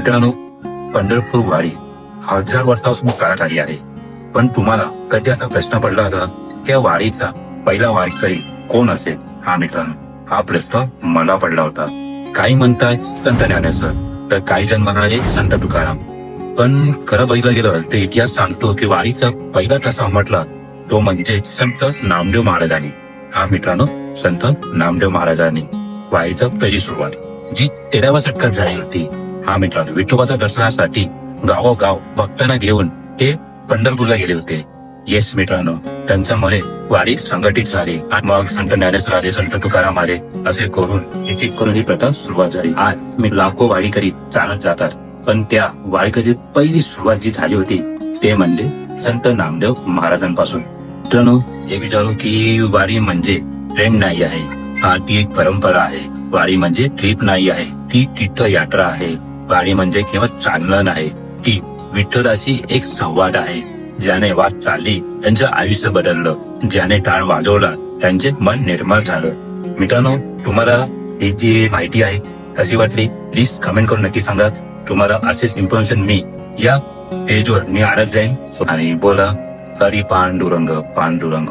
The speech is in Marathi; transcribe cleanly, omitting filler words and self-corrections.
मित्रांनो, पंढरपूर वारी 1000 वर्षापासून काळात आली आहे. पण तुम्हाला कधी असा प्रश्न पडला होता की वारीचा पहिला वारकरी कोण असेल? हा मित्रांनो, हा प्रश्न मला पडला होता. काही म्हणतात संत ज्ञानेश्वर, तर काही जण म्हणाले संत तुकाराम. पण खरं बघितलं गेलं तर इतिहास सांगतो की वारीचा पहिला ठसा म्हटला तो म्हणजे संत नामदेव महाराजांनी. हा मित्रांनो, संत नामदेव महाराजांनी वारीचा पहिली सुरुवात जी 13व्या शतकात झाली होती. हा मित्रांनो, विठोबाच्या दर्शनासाठी गावोगाव भक्तांना घेऊन ते पंढरपूरला गेले होते. येस मित्रांनो, त्यांच्यामुळे वारी संघटित झाली आणि मग संत ज्ञानेश्वर आले, संत तुकाराम आले, असे करून एक एक करून ही प्रथा सुरुवात झाली. आज मी लाखो वारीकरी चालत जातात, पण त्या वारीकरी पहिली सुरुवात जी झाली होती ते म्हणजे संत नामदेव महाराजांपासून. मित्रांनो, हे विचारू की वारी म्हणजे ट्रेंड नाही आहे, हा ती एक परंपरा आहे. वारी म्हणजे ट्रिप नाही आहे, ती तीर्थयात्रा आहे. वारी म्हणजे केवळ चालणं नाही, ती विठ्ठलाशी एक संवाद आहे. ज्याने वाट चालली त्यांचं आयुष्य बदललं, ज्याने टाळ वाजवला त्यांचे मन निर्मळ झालं. मित्रांनो, तुम्हाला ही जी माहिती आहे कशी वाटली प्लीज कमेंट करून नक्की सांगा. तुम्हाला असेच इन्फॉर्मेशन मी या पेजवर मी आणत जाईन. आणि बोला हरी पांडुरंग पांडुरंग.